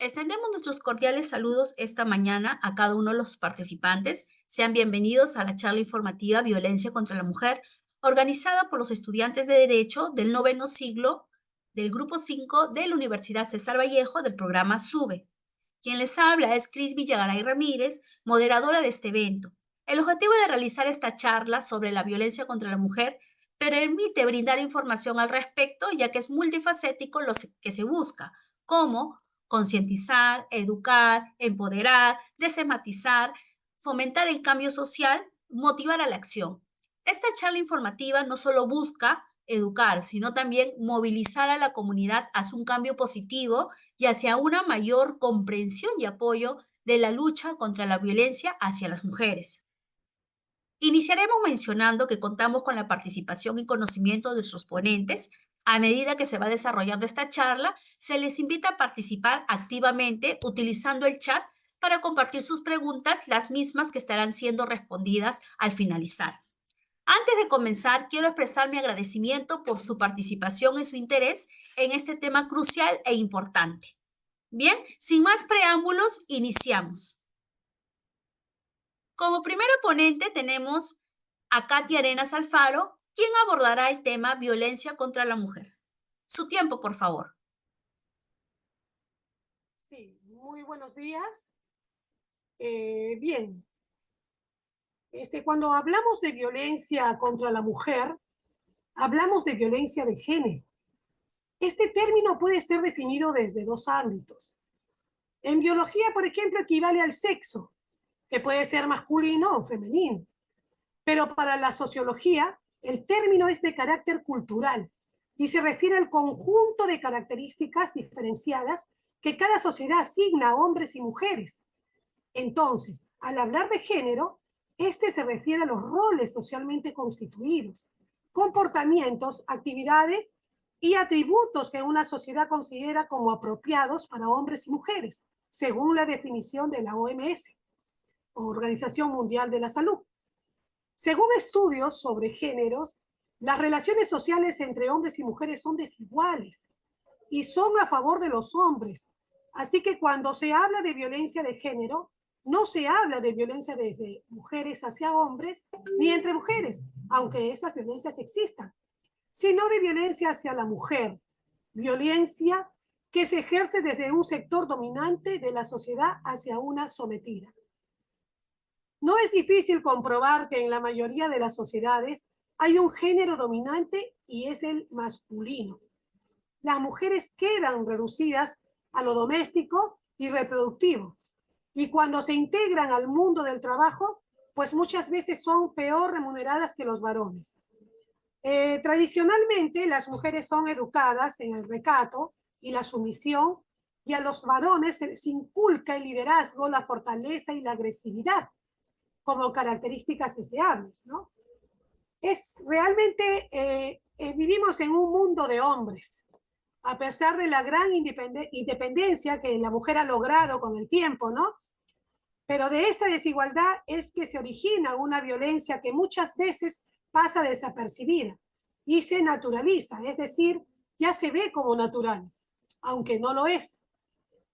Extendemos nuestros cordiales saludos esta mañana a cada uno de los participantes. Sean bienvenidos a la charla informativa Violencia contra la Mujer, organizada por los estudiantes de Derecho del noveno siglo del Grupo 5 de la Universidad César Vallejo del programa SUBE. Quien les habla es Cris Villagaray Ramírez, moderadora de este evento. El objetivo de realizar esta charla sobre la violencia contra la mujer permite brindar información al respecto, ya que es multifacético lo que se busca, como concientizar, educar, empoderar, desematizar, fomentar el cambio social, motivar a la acción. Esta charla informativa no solo busca educar, sino también movilizar a la comunidad hacia un cambio positivo y hacia una mayor comprensión y apoyo de la lucha contra la violencia hacia las mujeres. Iniciaremos mencionando que contamos con la participación y conocimiento de nuestros ponentes. A medida que se va desarrollando esta charla, se les invita a participar activamente utilizando el chat para compartir sus preguntas, las mismas que estarán siendo respondidas al finalizar. Antes de comenzar, quiero expresar mi agradecimiento por su participación y su interés en este tema crucial e importante. Bien, sin más preámbulos, iniciamos. Como primer ponente tenemos a Katia Arenas Alfaro, quien abordará el tema violencia contra la mujer. Su tiempo, por favor. Sí, muy buenos días. Bien, cuando hablamos de violencia contra la mujer, hablamos de violencia de género. Este término puede ser definido desde dos ámbitos. En biología, por ejemplo, equivale al sexo, que puede ser masculino o femenino. Pero para la sociología, el término es de carácter cultural y se refiere al conjunto de características diferenciadas que cada sociedad asigna a hombres y mujeres. Entonces, al hablar de género, se refiere a los roles socialmente constituidos, comportamientos, actividades y atributos que una sociedad considera como apropiados para hombres y mujeres, según la definición de la OMS, Organización Mundial de la Salud. Según estudios sobre géneros, las relaciones sociales entre hombres y mujeres son desiguales y son a favor de los hombres. Así que cuando se habla de violencia de género, no se habla de violencia desde mujeres hacia hombres ni entre mujeres, aunque esas violencias existan, sino de violencia hacia la mujer, violencia que se ejerce desde un sector dominante de la sociedad hacia una sometida. No es difícil comprobar que en la mayoría de las sociedades hay un género dominante y es el masculino. Las mujeres quedan reducidas a lo doméstico y reproductivo. Y cuando se integran al mundo del trabajo, pues muchas veces son peor remuneradas que los varones. Tradicionalmente, las mujeres son educadas en el recato y la sumisión, y a los varones se les inculca el liderazgo, la fortaleza y la agresividad como características deseables, ¿no? Vivimos en un mundo de hombres, a pesar de la gran independencia que la mujer ha logrado con el tiempo, ¿no? Pero de esta desigualdad es que se origina una violencia que muchas veces pasa desapercibida y se naturaliza, es decir, ya se ve como natural, aunque no lo es.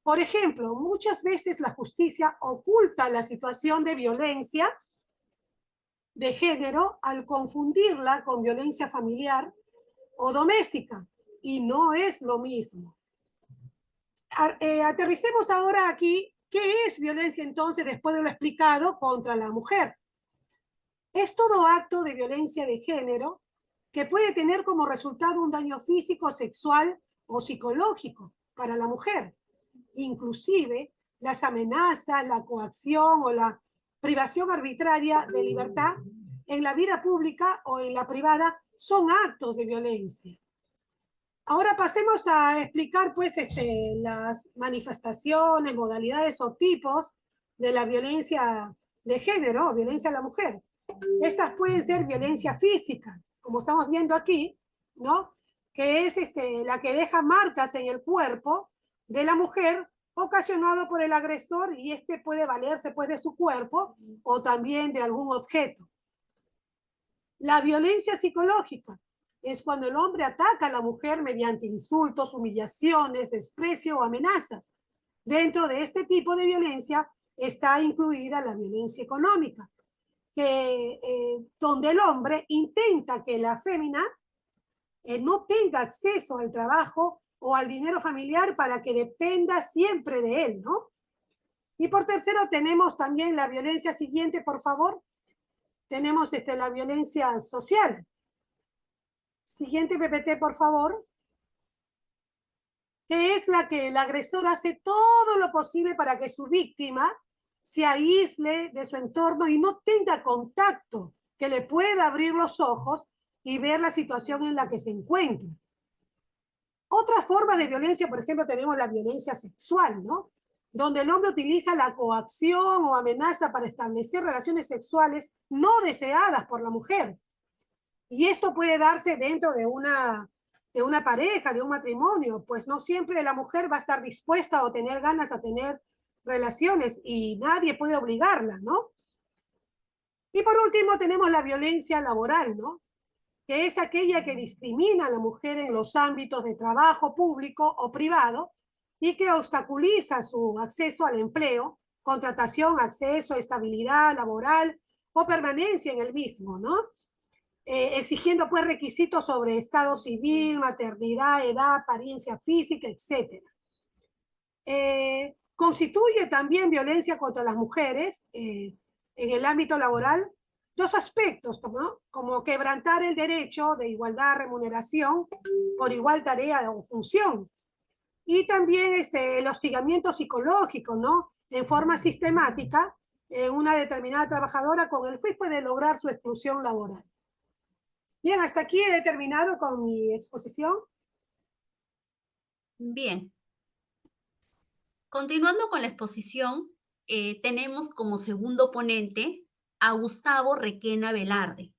Por ejemplo, muchas veces la justicia oculta la situación de violencia de género al confundirla con violencia familiar o doméstica, y no es lo mismo. Aterricemos ahora aquí, ¿qué es violencia entonces después de lo explicado contra la mujer? Es todo acto de violencia de género que puede tener como resultado un daño físico, sexual o psicológico para la mujer. Inclusive las amenazas, la coacción o la privación arbitraria de libertad en la vida pública o en la privada son actos de violencia. Ahora pasemos a explicar pues las manifestaciones, modalidades o tipos de la violencia de género o violencia a la mujer. Estas pueden ser violencia física, como estamos viendo aquí, ¿no? Que es la que deja marcas en el cuerpo de la mujer ocasionado por el agresor, y puede valerse pues de su cuerpo o también de algún objeto. La violencia psicológica es cuando el hombre ataca a la mujer mediante insultos, humillaciones, desprecio o amenazas. Dentro de este tipo de violencia está incluida la violencia económica, donde el hombre intenta que la fémina no tenga acceso al trabajo o al dinero familiar para que dependa siempre de él, ¿no? Y por tercero tenemos también la violencia siguiente, por favor. Tenemos la violencia social. Siguiente PPT, por favor. Que es la que el agresor hace todo lo posible para que su víctima se aísle de su entorno y no tenga contacto que le pueda abrir los ojos y ver la situación en la que se encuentra. Otra forma de violencia, por ejemplo, tenemos la violencia sexual, ¿no? Donde el hombre utiliza la coacción o amenaza para establecer relaciones sexuales no deseadas por la mujer. Y esto puede darse dentro de una pareja, de un matrimonio, pues no siempre la mujer va a estar dispuesta o tener ganas a tener relaciones y nadie puede obligarla, ¿no? Y por último tenemos la violencia laboral, ¿no? Que es aquella que discrimina a la mujer en los ámbitos de trabajo público o privado y que obstaculiza su acceso al empleo, contratación, acceso, estabilidad laboral o permanencia en el mismo, ¿no? Exigiendo pues requisitos sobre estado civil, maternidad, edad, apariencia física, etc. Constituye también violencia contra las mujeres en el ámbito laboral dos aspectos, ¿no? Como quebrantar el derecho de igualdad de remuneración por igual tarea o función. Y también el hostigamiento psicológico, ¿no? En forma sistemática en una determinada trabajadora con el fin pues, de lograr su exclusión laboral. Bien, hasta aquí he terminado con mi exposición. Bien. Continuando con la exposición, tenemos como segundo ponente a Gustavo Requena Velarde,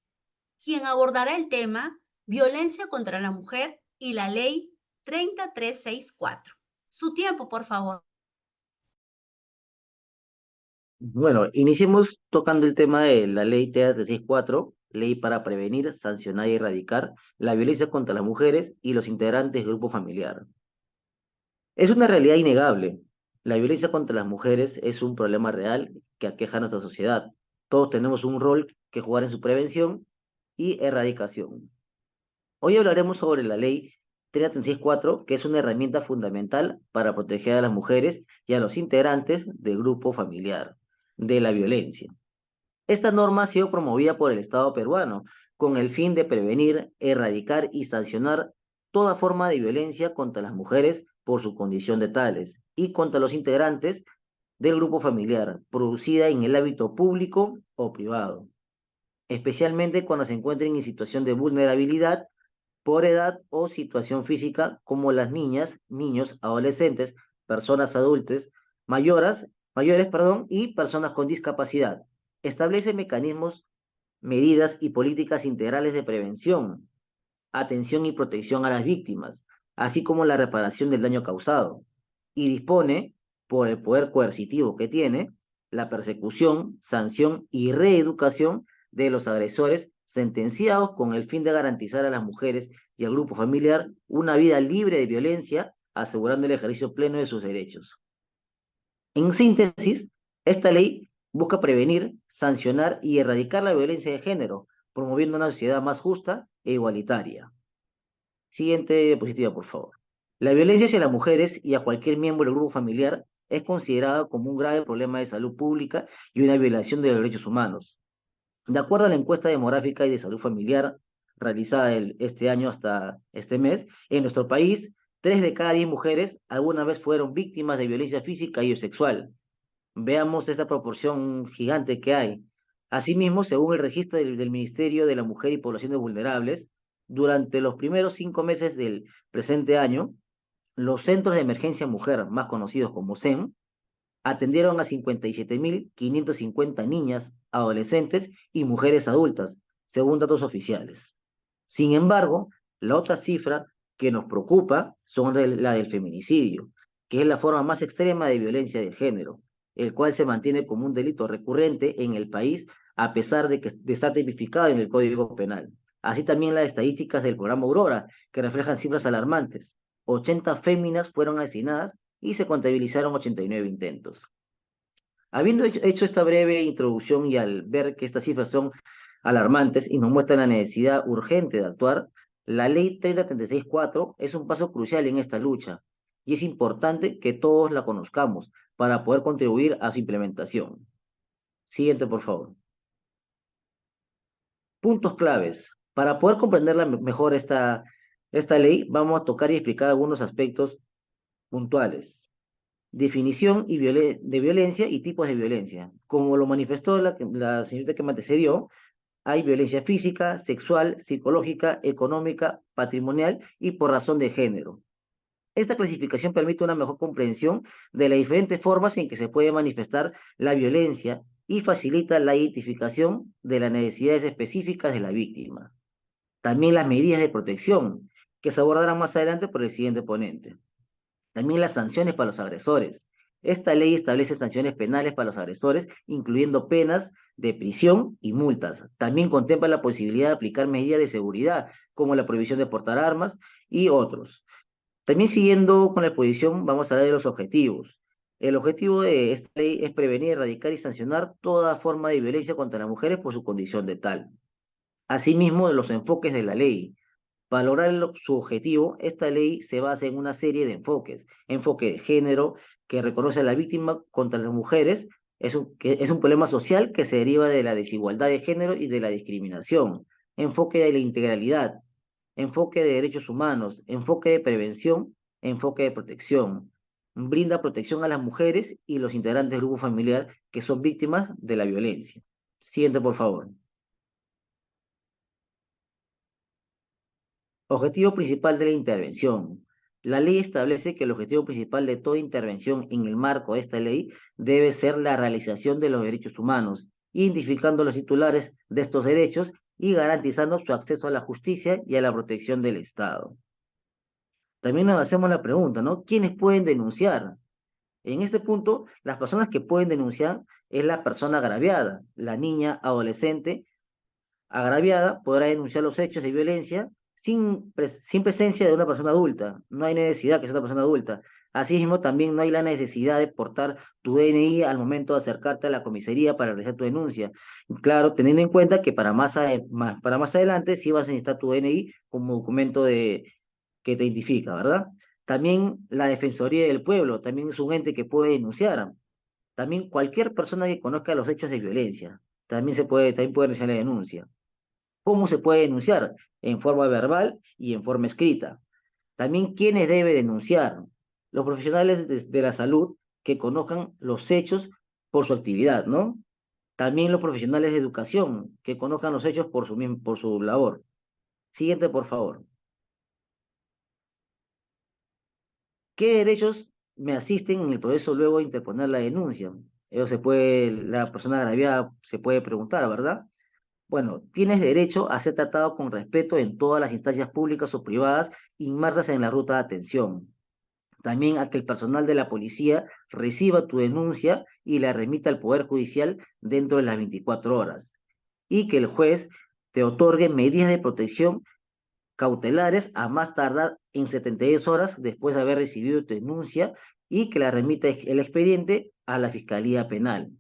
quien abordará el tema Violencia contra la Mujer y la Ley 3364. Su tiempo, por favor. Bueno, iniciemos tocando el tema de la ley TEA 364, ley para prevenir, sancionar y erradicar la violencia contra las mujeres y los integrantes del grupo familiar. Es una realidad innegable. La violencia contra las mujeres es un problema real que aqueja a nuestra sociedad. Todos tenemos un rol que jugar en su prevención y erradicación. Hoy hablaremos sobre la ley 364, que es una herramienta fundamental para proteger a las mujeres y a los integrantes del grupo familiar de la violencia. Esta norma ha sido promovida por el Estado peruano con el fin de prevenir, erradicar y sancionar toda forma de violencia contra las mujeres por su condición de tales y contra los integrantes del grupo familiar, producida en el ámbito público o privado, especialmente cuando se encuentren en situación de vulnerabilidad por edad o situación física, como las niñas, niños, adolescentes, personas adultas, mayores, y personas con discapacidad. Establece mecanismos, medidas y políticas integrales de prevención, atención y protección a las víctimas, así como la reparación del daño causado, y dispone, por el poder coercitivo que tiene, la persecución, sanción y reeducación de los agresores sentenciados con el fin de garantizar a las mujeres y al grupo familiar una vida libre de violencia, asegurando el ejercicio pleno de sus derechos. En síntesis, esta ley busca prevenir, sancionar y erradicar la violencia de género, promoviendo una sociedad más justa e igualitaria. Siguiente diapositiva, por favor. La violencia hacia las mujeres y a cualquier miembro del grupo familiar es considerada como un grave problema de salud pública y una violación de los derechos humanos. De acuerdo a la encuesta demográfica y de salud familiar realizada este año hasta este mes, en nuestro país, 3 de cada 10 mujeres alguna vez fueron víctimas de violencia física y o sexual. Veamos esta proporción gigante que hay. Asimismo, según el registro del Ministerio de la Mujer y Poblaciones Vulnerables, durante los primeros 5 meses del presente año, los centros de emergencia mujer, más conocidos como CEM, atendieron a 57.550 niñas, adolescentes y mujeres adultas, según datos oficiales. Sin embargo, la otra cifra que nos preocupa son la del feminicidio, que es la forma más extrema de violencia de género, el cual se mantiene como un delito recurrente en el país a pesar de que está tipificado en el Código Penal. Así también las estadísticas del programa Aurora, que reflejan cifras alarmantes. 80 féminas fueron asesinadas y se contabilizaron 89 intentos. Habiendo hecho esta breve introducción y al ver que estas cifras son alarmantes y nos muestran la necesidad urgente de actuar, la Ley 3036-4 es un paso crucial en esta lucha y es importante que todos la conozcamos para poder contribuir a su implementación. Siguiente, por favor. Puntos claves. Para poder comprender mejor esta ley, vamos a tocar y explicar algunos aspectos puntuales. Definición de violencia y tipos de violencia. Como lo manifestó la señorita que me antecedió, hay violencia física, sexual, psicológica, económica, patrimonial y por razón de género. Esta clasificación permite una mejor comprensión de las diferentes formas en que se puede manifestar la violencia y facilita la identificación de las necesidades específicas de la víctima. También las medidas de protección, que se abordarán más adelante por el siguiente ponente. También las sanciones para los agresores. Esta ley establece sanciones penales para los agresores, incluyendo penas de prisión y multas. También contempla la posibilidad de aplicar medidas de seguridad, como la prohibición de portar armas y otros. También siguiendo con la exposición, vamos a hablar de los objetivos. El objetivo de esta ley es prevenir, erradicar y sancionar toda forma de violencia contra las mujeres por su condición de tal. Asimismo, los enfoques de la ley. Para lograr su objetivo, esta ley se basa en una serie de enfoques. Enfoque de género, que reconoce a la víctima contra las mujeres, que es un problema social que se deriva de la desigualdad de género y de la discriminación. Enfoque de la integralidad, enfoque de derechos humanos, enfoque de prevención, enfoque de protección. Brinda protección a las mujeres y los integrantes del grupo familiar que son víctimas de la violencia. Siguiente, por favor. Objetivo principal de la intervención. La ley establece que el objetivo principal de toda intervención en el marco de esta ley debe ser la realización de los derechos humanos, identificando los titulares de estos derechos y garantizando su acceso a la justicia y a la protección del Estado. También nos hacemos la pregunta, ¿no? ¿Quiénes pueden denunciar? En este punto, las personas que pueden denunciar es la persona agraviada, la niña, adolescente agraviada podrá denunciar los hechos de violencia sin presencia de una persona adulta. No hay necesidad que sea una persona adulta. Asimismo, también no hay la necesidad de portar tu DNI al momento de acercarte a la comisaría para realizar tu denuncia. Claro, teniendo en cuenta que para más adelante sí vas a necesitar tu DNI como documento que te identifica, ¿verdad? También la Defensoría del Pueblo, también es un ente que puede denunciar. También cualquier persona que conozca los hechos de violencia, también puede realizar la denuncia. ¿Cómo se puede denunciar? En forma verbal y en forma escrita. También, ¿quiénes debe denunciar? Los profesionales de la salud que conozcan los hechos por su actividad, ¿no? También los profesionales de educación que conozcan los hechos por su labor. Siguiente, por favor. ¿Qué derechos me asisten en el proceso luego de interponer la denuncia? La persona agraviada se puede preguntar, ¿verdad? Bueno, tienes derecho a ser tratado con respeto en todas las instancias públicas o privadas inmersas en la ruta de atención. También a que el personal de la policía reciba tu denuncia y la remita al Poder Judicial dentro de las 24 horas. Y que el juez te otorgue medidas de protección cautelares a más tardar en 72 horas después de haber recibido tu denuncia y que la remita el expediente a la Fiscalía Penal.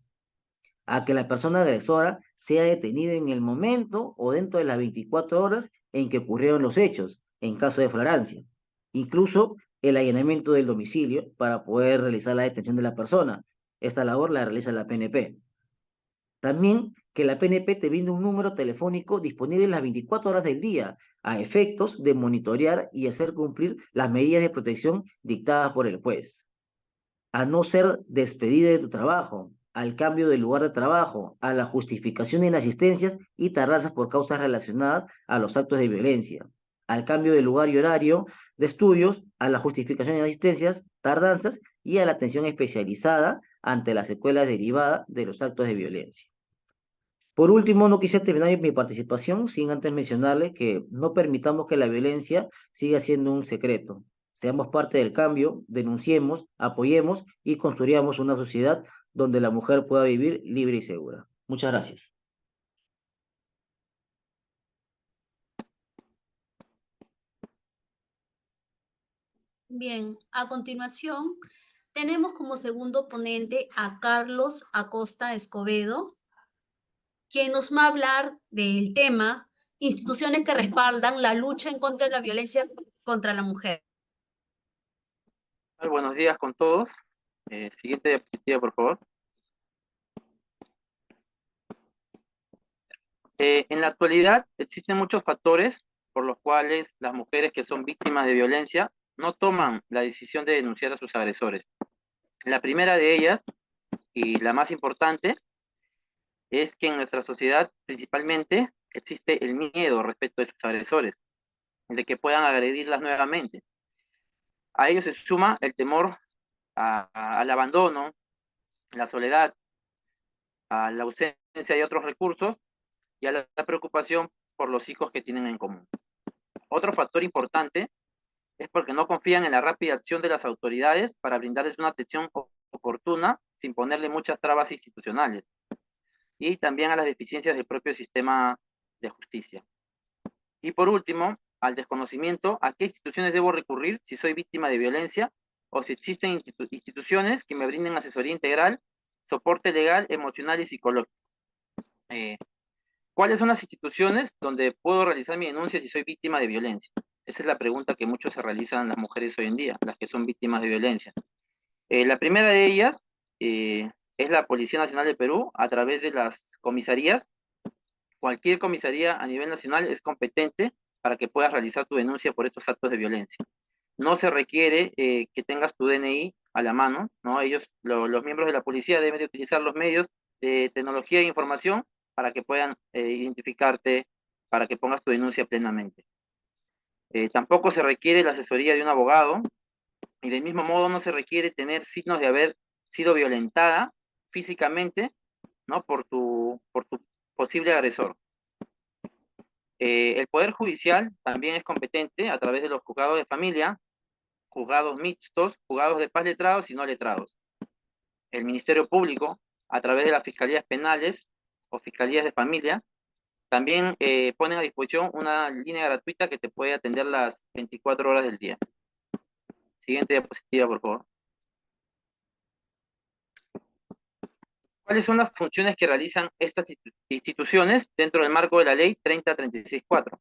A que la persona agresora sea detenida en el momento o dentro de las 24 horas en que ocurrieron los hechos, en caso de flagrancia. Incluso el allanamiento del domicilio para poder realizar la detención de la persona. Esta labor la realiza la PNP. También que la PNP te brinde un número telefónico disponible las 24 horas del día a efectos de monitorear y hacer cumplir las medidas de protección dictadas por el juez. A no ser despedido de tu trabajo, al cambio de lugar de trabajo, a la justificación de inasistencias y tardanzas por causas relacionadas a los actos de violencia, al cambio de lugar y horario de estudios, a la justificación de inasistencias, tardanzas y a la atención especializada ante las secuelas derivadas de los actos de violencia. Por último, no quisiera terminar mi participación sin antes mencionarle que no permitamos que la violencia siga siendo un secreto. Seamos parte del cambio, denunciemos, apoyemos y construyamos una sociedad donde la mujer pueda vivir libre y segura. Muchas gracias. Bien, a continuación Tenemos como segundo ponente a Carlos Acosta Escobedo, quien nos va a hablar del tema instituciones que respaldan la lucha en contra de la violencia contra la mujer. Buenos días con todos. Siguiente diapositiva, por favor. En la actualidad existen muchos factores por los cuales las mujeres que son víctimas de violencia no toman la decisión de denunciar a sus agresores. La primera de ellas, y la más importante, es que en nuestra sociedad principalmente existe el miedo respecto de sus agresores, de que puedan agredirlas nuevamente. A ello se suma el temor al abandono, la soledad, a la ausencia de otros recursos y a la preocupación por los hijos que tienen en común. Otro factor importante es porque no confían en la rápida acción de las autoridades para brindarles una atención oportuna sin ponerle muchas trabas institucionales, y también a las deficiencias del propio sistema de justicia. Y por último, al desconocimiento a qué instituciones debo recurrir si soy víctima de violencia o si existen instituciones que me brinden asesoría integral, soporte legal, emocional y psicológico. ¿Cuáles son las instituciones donde puedo realizar mi denuncia si soy víctima de violencia? Esa es la pregunta que muchos se realizan las mujeres hoy en día, las que son víctimas de violencia. La primera de ellas es la Policía Nacional de Perú, a través de las comisarías. Cualquier comisaría a nivel nacional es competente para que puedas realizar tu denuncia por estos actos de violencia. No se requiere que tengas tu DNI a la mano, ¿no? Los miembros de la policía deben de utilizar los medios de tecnología e información para que puedan identificarte, para que pongas tu denuncia plenamente. Tampoco se requiere la asesoría de un abogado, y del mismo modo no se requiere tener signos de haber sido violentada físicamente, ¿no? por tu posible agresor. El Poder Judicial también es competente a través de los juzgados de familia, juzgados mixtos, juzgados de paz letrados y no letrados. El Ministerio Público, a través de las fiscalías penales o fiscalías de familia, también ponen a disposición una línea gratuita que te puede atender las 24 horas del día. Siguiente diapositiva, por favor. ¿Cuáles son las funciones que realizan estas instituciones dentro del marco de la ley 30364?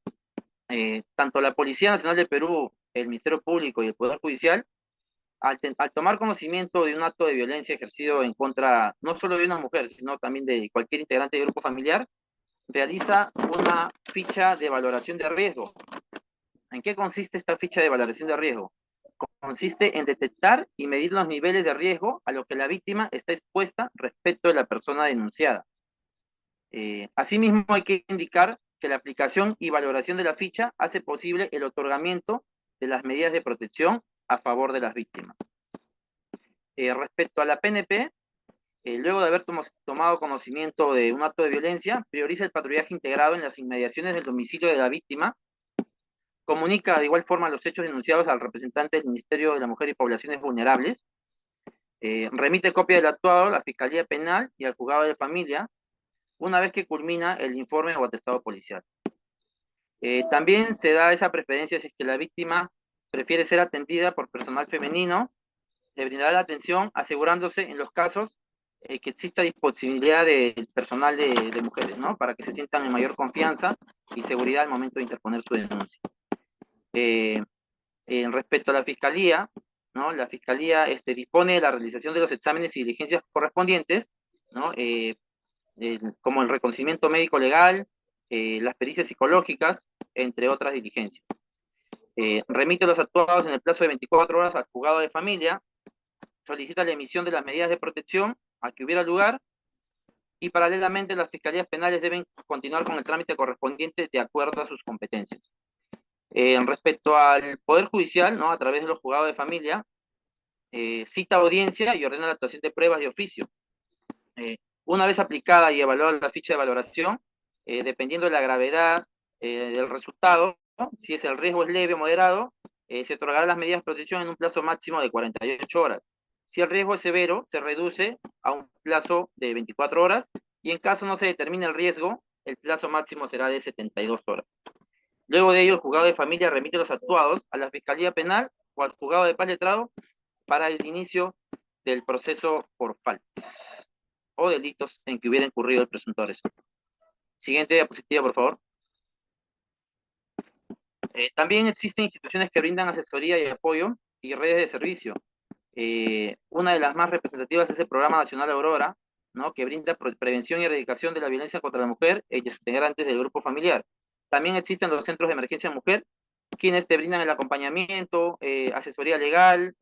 Tanto la Policía Nacional de Perú, el Ministerio Público y el Poder Judicial, al tomar conocimiento de un acto de violencia ejercido en contra no solo de una mujer, sino también de cualquier integrante del grupo familiar, realiza una ficha de valoración de riesgo. ¿En qué consiste esta ficha de valoración de riesgo? Consiste en detectar y medir los niveles de riesgo a los que la víctima está expuesta respecto de la persona denunciada. Asimismo, hay que indicar que la aplicación y valoración de la ficha hace posible el otorgamiento de las medidas de protección a favor de las víctimas. Respecto a la PNP, luego de haber tomado conocimiento de un acto de violencia, prioriza el patrullaje integrado en las inmediaciones del domicilio de la víctima, comunica de igual forma los hechos denunciados al representante del Ministerio de la Mujer y Poblaciones Vulnerables, remite copia del actuado a la Fiscalía Penal y al Juzgado de Familia, una vez que culmina el informe o atestado policial. También se da esa preferencia si es que la víctima prefiere ser atendida por personal femenino, le brindará la atención asegurándose en los casos que exista disponibilidad del personal de mujeres, ¿no? Para que se sientan en mayor confianza y seguridad al momento de interponer su denuncia. Respecto a la Fiscalía, ¿no? La Fiscalía dispone de la realización de los exámenes y diligencias correspondientes, ¿no? Como el reconocimiento médico legal, las pericias psicológicas, entre otras diligencias. Remite los actuados en el plazo de 24 horas al juzgado de familia, solicita la emisión de las medidas de protección a que hubiera lugar, y paralelamente las fiscalías penales deben continuar con el trámite correspondiente de acuerdo a sus competencias. Respecto al Poder Judicial, ¿no? A través de los juzgados de familia, cita audiencia y ordena la actuación de pruebas de oficio. Una vez aplicada y evaluada la ficha de valoración, dependiendo de la gravedad del resultado, ¿no? Si el riesgo es leve o moderado, se otorgarán las medidas de protección en un plazo máximo de 48 horas. Si el riesgo es severo, se reduce a un plazo de 24 horas, y en caso no se determine el riesgo, el plazo máximo será de 72 horas. Luego de ello, el juzgado de familia remite los actuados a la Fiscalía Penal o al juzgado de paz letrado para el inicio del proceso por faltas o delitos en que hubiera incurrido el presuntor. Siguiente diapositiva, por favor. También existen instituciones que brindan asesoría y apoyo y redes de servicio. Una de las más representativas es el Programa Nacional Aurora, ¿no? Que brinda prevención y erradicación de la violencia contra la mujer y sus integrantes del grupo familiar. También existen los centros de emergencia mujer, quienes te brindan el acompañamiento, asesoría legal,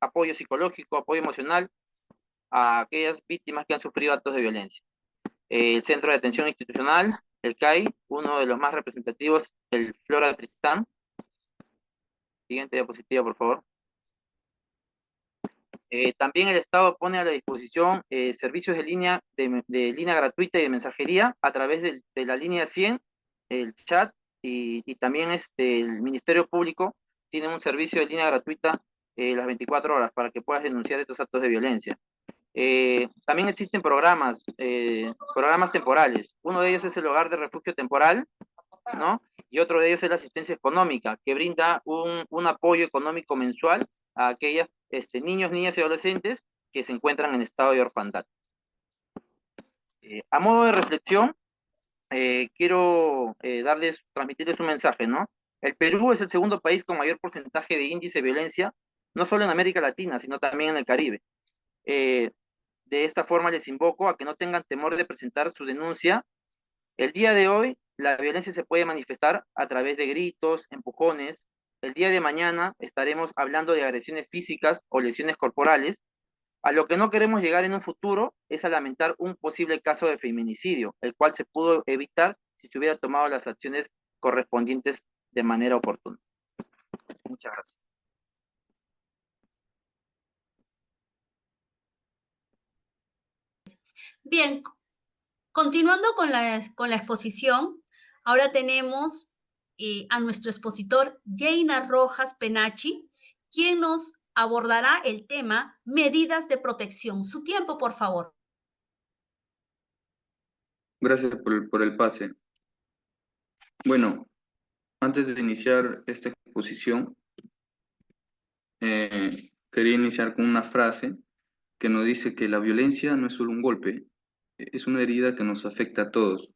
apoyo psicológico, apoyo emocional a aquellas víctimas que han sufrido actos de violencia. El Centro de Atención Institucional, el CAI, uno de los más representativos, el Flora Tristán. Siguiente diapositiva, por favor. También el Estado pone a la disposición servicios de línea gratuita y de mensajería a través de la línea 100, el chat, y también el Ministerio Público tiene un servicio de línea gratuita las 24 horas para que puedas denunciar estos actos de violencia. También existen programas temporales. Uno de ellos es el Hogar de Refugio Temporal, ¿no? Y otro de ellos es la asistencia económica, que brinda un apoyo económico mensual a aquellos niños, niñas y adolescentes que se encuentran en estado de orfandad. A modo de reflexión, quiero transmitirles un mensaje, ¿no? El Perú es el segundo país con mayor porcentaje de índice de violencia, no solo en América Latina, sino también en el Caribe. De esta forma les invoco a que no tengan temor de presentar su denuncia. El día de hoy, la violencia se puede manifestar a través de gritos, empujones. El día de mañana estaremos hablando de agresiones físicas o lesiones corporales. A lo que no queremos llegar en un futuro es a lamentar un posible caso de feminicidio, el cual se pudo evitar si se hubiera tomado las acciones correspondientes de manera oportuna. Muchas gracias. Bien, continuando con la exposición, ahora tenemos a nuestro expositor Jaina Rojas Penachi, quien nos abordará el tema medidas de protección. Su tiempo, por favor. Gracias por el pase. Bueno, antes de iniciar esta exposición, quería iniciar con una frase que nos dice que la violencia no es solo un golpe, es una herida que nos afecta a todos.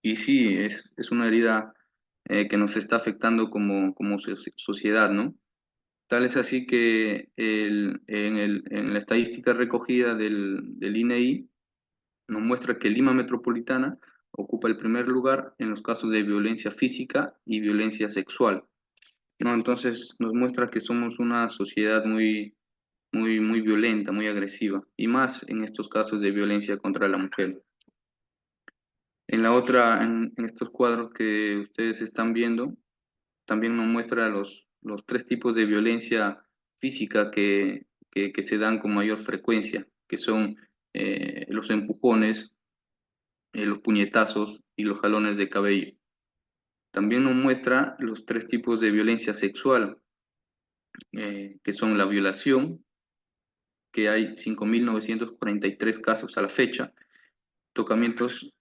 Y sí, es una herida que nos está afectando como sociedad, ¿no? Tal es así que en la estadística recogida del INEI nos muestra que Lima Metropolitana ocupa el primer lugar en los casos de violencia física y violencia sexual, ¿no? Entonces nos muestra que somos una sociedad muy violenta, muy agresiva, y más en estos casos de violencia contra la mujer. En estos cuadros que ustedes están viendo, también nos muestra los tres tipos de violencia física que se dan con mayor frecuencia, que son los empujones, los puñetazos y los jalones de cabello. También nos muestra los tres tipos de violencia sexual, que son la violación, que hay 5.943 casos a la fecha, tocamientos,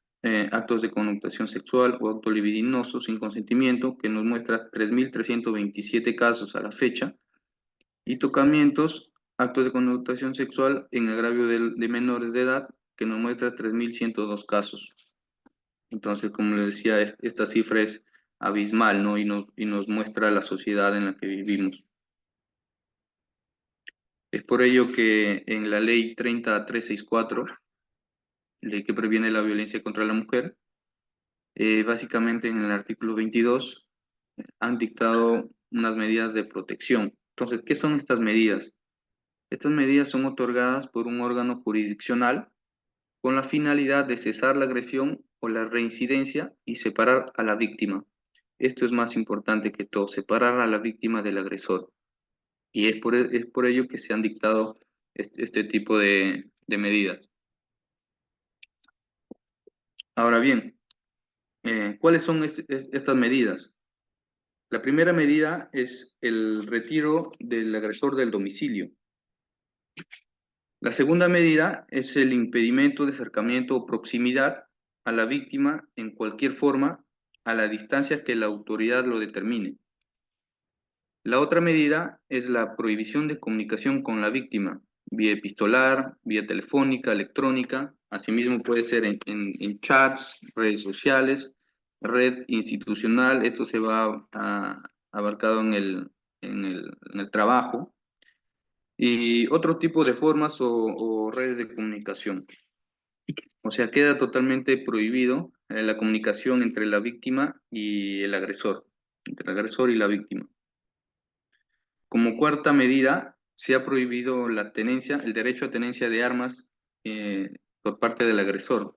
actos de connotación sexual o acto libidinoso sin consentimiento, que nos muestra 3.327 casos a la fecha, y tocamientos, actos de connotación sexual en agravio de menores de edad, que nos muestra 3.102 casos. Entonces, como les decía, esta cifra es abismal, ¿no? Y nos muestra la sociedad en la que vivimos. Es por ello que en la ley 30364, ley que previene la violencia contra la mujer, básicamente en el artículo 22 han dictado unas medidas de protección. Entonces, ¿qué son estas medidas? Estas medidas son otorgadas por un órgano jurisdiccional con la finalidad de cesar la agresión o la reincidencia y separar a la víctima. Esto es más importante que todo, separar a la víctima del agresor. Y es por ello que se han dictado este tipo de medidas. Ahora bien, ¿cuáles son estas medidas? La primera medida es el retiro del agresor del domicilio. La segunda medida es el impedimento de acercamiento o proximidad a la víctima en cualquier forma a la distancia que la autoridad lo determine. La otra medida es la prohibición de comunicación con la víctima, vía epistolar, vía telefónica, electrónica, asimismo puede ser en chats, redes sociales, red institucional, esto se va abarcado en el trabajo, y otro tipo de formas o redes de comunicación. O sea, queda totalmente prohibido la comunicación entre la víctima y el agresor, entre el agresor y la víctima. Como cuarta medida, se ha prohibido la tenencia, el derecho a tenencia de armas por parte del agresor.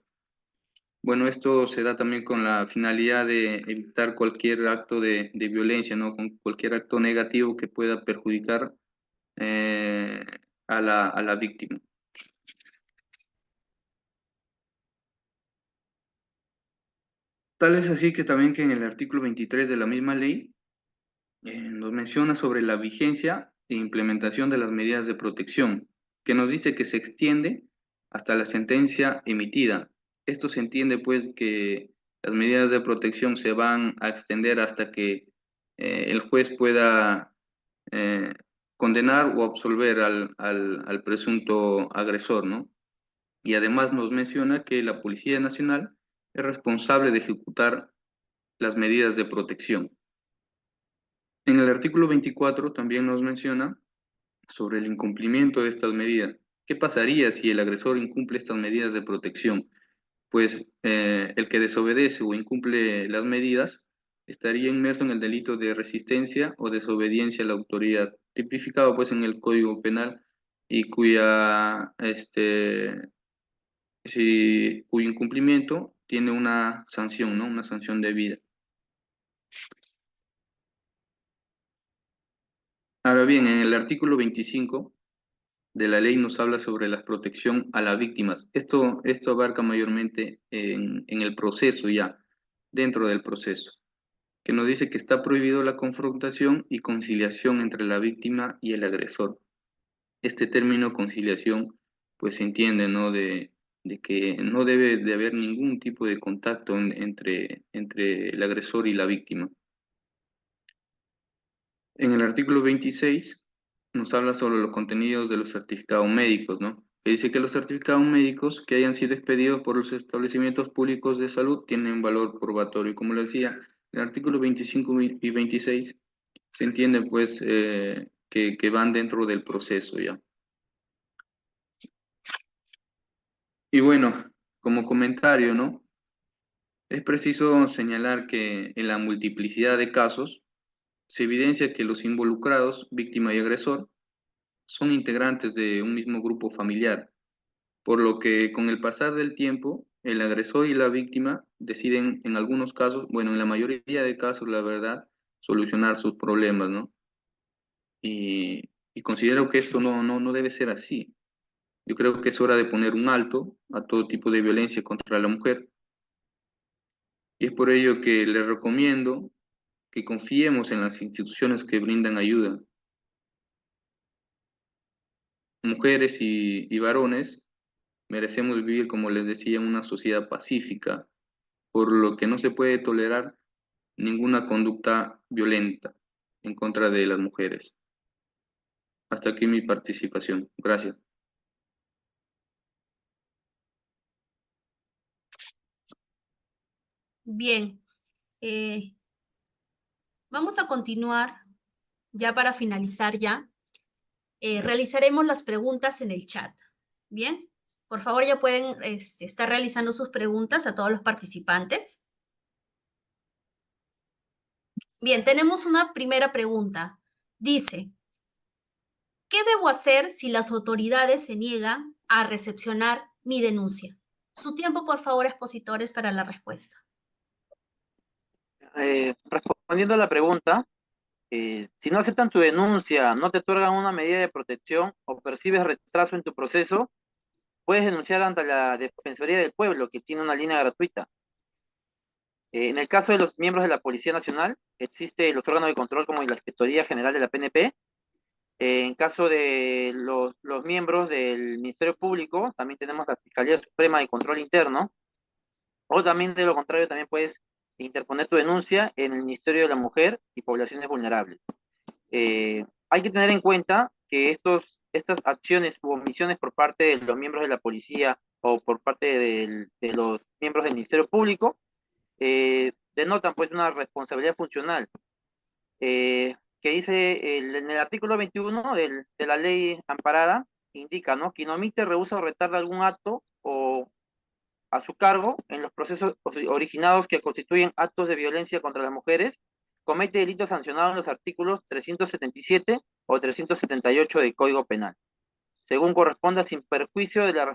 Bueno, esto se da también con la finalidad de evitar cualquier acto de violencia, ¿no? Con cualquier acto negativo que pueda perjudicar eh, a la víctima. Tal es así que también que en el artículo 23 de la misma ley nos menciona sobre la vigencia e implementación de las medidas de protección, que nos dice que se extiende hasta la sentencia emitida. Esto se entiende pues que las medidas de protección se van a extender hasta que el juez pueda eh, condenar o absolver al presunto agresor, ¿no? Y además nos menciona que la Policía Nacional es responsable de ejecutar las medidas de protección. En el artículo 24 también nos menciona sobre el incumplimiento de estas medidas. ¿Qué pasaría si el agresor incumple estas medidas de protección? Pues el que desobedece o incumple las medidas estaría inmerso en el delito de resistencia o desobediencia a la autoridad, tipificado pues en el Código Penal y cuyo incumplimiento tiene una sanción, ¿no? Una sanción de vida. Ahora bien, en el artículo 25 de la ley nos habla sobre la protección a las víctimas. Esto abarca mayormente en el proceso ya, dentro del proceso, que nos dice que está prohibido la confrontación y conciliación entre la víctima y el agresor. Este término conciliación, pues se entiende, ¿no? De que no debe de haber ningún tipo de contacto entre el agresor y la víctima. En el artículo 26 nos habla sobre los contenidos de los certificados médicos, ¿no? Que dice que los certificados médicos que hayan sido expedidos por los establecimientos públicos de salud tienen valor probatorio. Como le decía, el artículo 25 y 26 se entiende pues que van dentro del proceso ya. Y bueno, como comentario, ¿no? Es preciso señalar que en la multiplicidad de casos se evidencia que los involucrados, víctima y agresor, son integrantes de un mismo grupo familiar, por lo que con el pasar del tiempo, el agresor y la víctima deciden en algunos casos, bueno, en la mayoría de casos, la verdad, solucionar sus problemas, ¿no? Y considero que esto no debe ser así. Yo creo que es hora de poner un alto a todo tipo de violencia contra la mujer, y es por ello que le recomiendo que confiemos en las instituciones que brindan ayuda. Mujeres y varones merecemos vivir, como les decía, en una sociedad pacífica, por lo que no se puede tolerar ninguna conducta violenta en contra de las mujeres. Hasta aquí mi participación. Gracias. Bien, vamos a continuar ya para finalizar ya. Realizaremos las preguntas en el chat. Bien, por favor ya pueden estar realizando sus preguntas a todos los participantes. Bien, tenemos una primera pregunta. Dice, ¿qué debo hacer si las autoridades se niegan a recepcionar mi denuncia? Su tiempo, por favor, expositores, para la respuesta. Respondiendo a la pregunta, si no aceptan tu denuncia, no te otorgan una medida de protección o percibes retraso en tu proceso, puedes denunciar ante la Defensoría del Pueblo, que tiene una línea gratuita. En el caso de los miembros de la Policía Nacional, existe los órganos de control como la Inspectoría General de la PNP. En caso de los miembros del Ministerio Público, también tenemos la Fiscalía Suprema de Control Interno. O también, de lo contrario, también puedes interponer tu denuncia en el Ministerio de la Mujer y Poblaciones Vulnerables. Hay que tener en cuenta que estas acciones u omisiones por parte de los miembros de la policía o por parte de los miembros del Ministerio Público denotan pues una responsabilidad funcional que dice en el artículo 21 de la ley amparada, indica, ¿no? Quien omite, rehúsa o retarda algún acto o a su cargo en los procesos originados que constituyen actos de violencia contra las mujeres, comete delitos sancionados en los artículos 377 o 378 del Código Penal, según corresponda sin perjuicio de la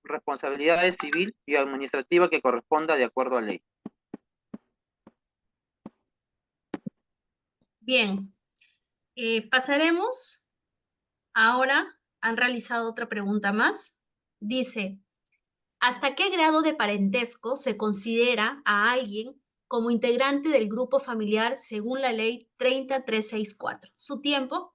responsabilidad civil y administrativa que corresponda de acuerdo a ley. Bien, pasaremos ahora, han realizado otra pregunta más. Dice, ¿hasta qué grado de parentesco se considera a alguien como integrante del grupo familiar según la ley 30364? ¿Su tiempo?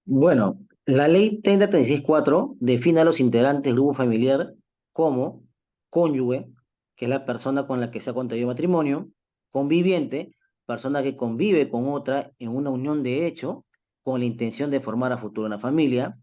Bueno, la ley 3036-4 define a los integrantes del grupo familiar como cónyuge, que es la persona con la que se ha contraído matrimonio; conviviente, persona que convive con otra en una unión de hecho con la intención de formar a futuro una familia;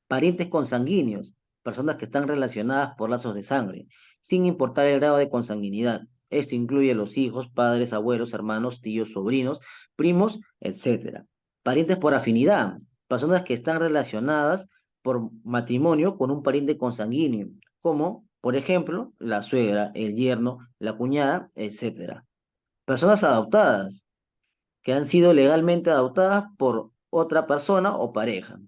parientes consanguíneos, personas que están relacionadas por lazos de sangre, sin importar el grado de consanguinidad. Esto incluye los hijos, padres, abuelos, hermanos, tíos, sobrinos, primos, etcétera. Parientes por afinidad, personas que están relacionadas por matrimonio con un pariente consanguíneo, como, por ejemplo, la suegra, el yerno, la cuñada, etcétera. Personas adoptadas, que han sido legalmente adoptadas por otra persona o pareja.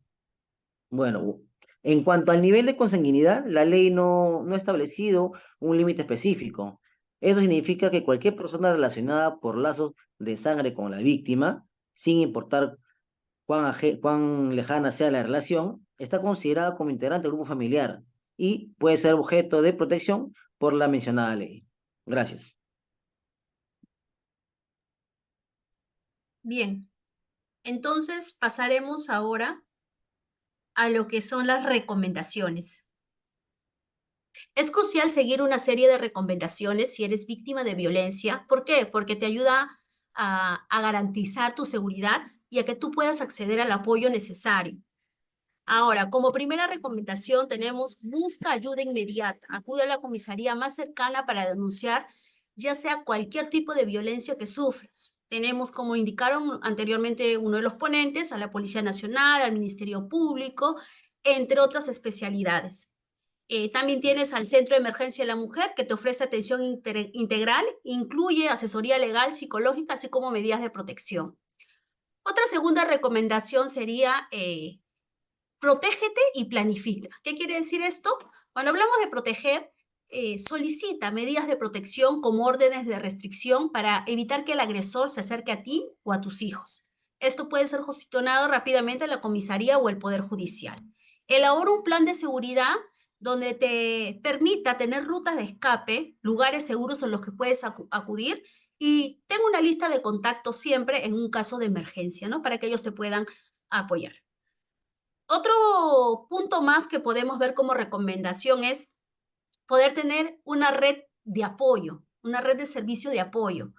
Bueno, en cuanto al nivel de consanguinidad, la ley no ha establecido un límite específico. Eso significa que cualquier persona relacionada por lazos de sangre con la víctima, sin importar cuán lejana sea la relación, está considerada como integrante del grupo familiar y puede ser objeto de protección por la mencionada ley. Gracias. Bien, entonces pasaremos ahora a lo que son las recomendaciones. Es crucial seguir una serie de recomendaciones si eres víctima de violencia. ¿Por qué? Porque te ayuda a garantizar tu seguridad y a que tú puedas acceder al apoyo necesario. Ahora, como primera recomendación tenemos, busca ayuda inmediata. Acude a la comisaría más cercana para denunciar ya sea cualquier tipo de violencia que sufras. Tenemos, como indicaron anteriormente uno de los ponentes, a la Policía Nacional, al Ministerio Público, entre otras especialidades. También tienes al Centro de Emergencia de la Mujer, que te ofrece atención integral, incluye asesoría legal, psicológica, así como medidas de protección. Otra segunda recomendación sería protégete y planifica. ¿Qué quiere decir esto? Cuando hablamos de proteger, solicita medidas de protección como órdenes de restricción para evitar que el agresor se acerque a ti o a tus hijos. Esto puede ser gestionado rápidamente en la comisaría o el Poder Judicial. Elabora un plan de seguridad donde te permita tener rutas de escape, lugares seguros en los que puedes acudir, y ten una lista de contactos siempre en un caso de emergencia, ¿no? Para que ellos te puedan apoyar. Otro punto más que podemos ver como recomendación es poder tener una red de apoyo, una red de servicio de apoyo.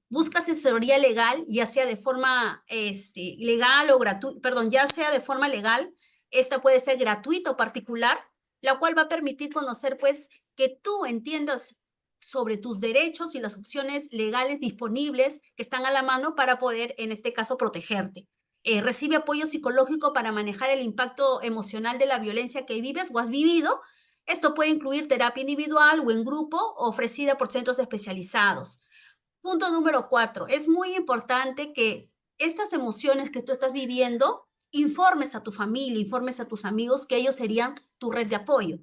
Busca asesoría legal, ya sea de forma legal o gratuita, perdón, ya sea de forma legal, esta puede ser gratuita o particular, la cual va a permitir conocer, pues, que tú entiendas sobre tus derechos y las opciones legales disponibles que están a la mano para poder, en este caso, protegerte. Recibe apoyo psicológico para manejar el impacto emocional de la violencia que vives o has vivido. Esto puede incluir terapia individual o en grupo ofrecida por centros especializados. Punto número 4. Es muy importante que estas emociones que tú estás viviendo, informes a tu familia, informes a tus amigos que ellos serían tu red de apoyo.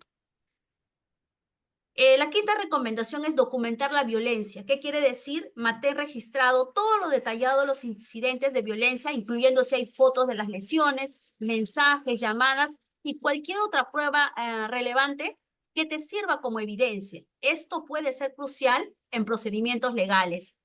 La quinta recomendación es documentar la violencia. ¿Qué quiere decir? Mantener registrado todo lo detallado de los incidentes de violencia, incluyendo si hay fotos de las lesiones, mensajes, llamadas y cualquier otra prueba relevante que te sirva como evidencia. Esto puede ser crucial en procedimientos legales.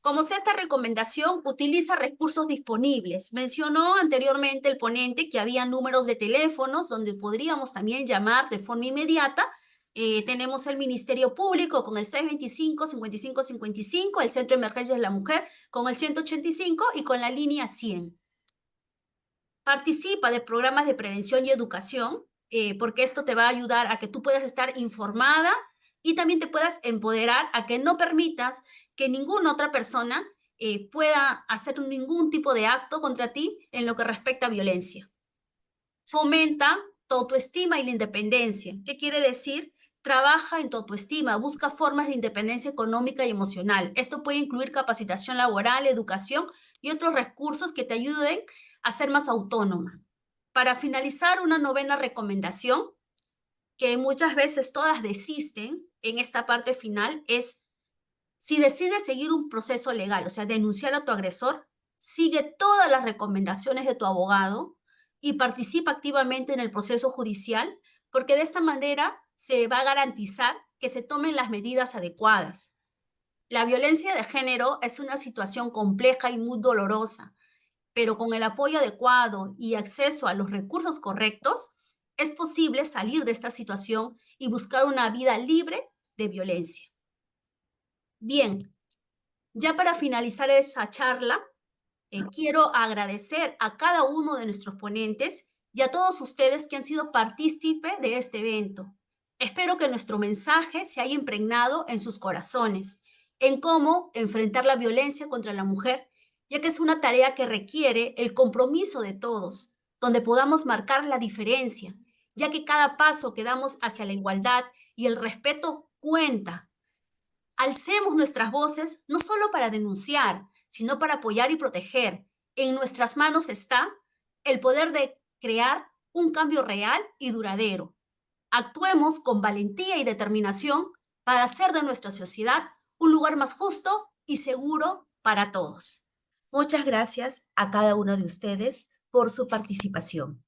Como sea esta recomendación, utiliza recursos disponibles. Mencionó anteriormente el ponente que había números de teléfonos donde podríamos también llamar de forma inmediata Tenemos el Ministerio Público con el 625-5555, el Centro de Emergencias de la Mujer con el 185 y con la línea 100. Participa de programas de prevención y educación, porque esto te va a ayudar a que tú puedas estar informada y también te puedas empoderar a que no permitas que ninguna otra persona pueda hacer ningún tipo de acto contra ti en lo que respecta a violencia. Fomenta tu autoestima y la independencia. ¿Qué quiere decir? Trabaja en tu autoestima, busca formas de independencia económica y emocional. Esto puede incluir capacitación laboral, educación y otros recursos que te ayuden a ser más autónoma. Para finalizar, una novena recomendación, que muchas veces todas desisten en esta parte final, es: si decides seguir un proceso legal, o sea, denunciar a tu agresor, sigue todas las recomendaciones de tu abogado y participa activamente en el proceso judicial, porque de esta manera se va a garantizar que se tomen las medidas adecuadas. La violencia de género es una situación compleja y muy dolorosa, pero con el apoyo adecuado y acceso a los recursos correctos, es posible salir de esta situación y buscar una vida libre de violencia. Bien, ya para finalizar esa charla, quiero agradecer a cada uno de nuestros ponentes y a todos ustedes que han sido partícipes de este evento. Espero que nuestro mensaje se haya impregnado en sus corazones, en cómo enfrentar la violencia contra la mujer, ya que es una tarea que requiere el compromiso de todos, donde podamos marcar la diferencia, ya que cada paso que damos hacia la igualdad y el respeto cuenta. Alcemos nuestras voces no solo para denunciar, sino para apoyar y proteger. En nuestras manos está el poder de crear un cambio real y duradero. Actuemos con valentía y determinación para hacer de nuestra sociedad un lugar más justo y seguro para todos. Muchas gracias a cada uno de ustedes por su participación.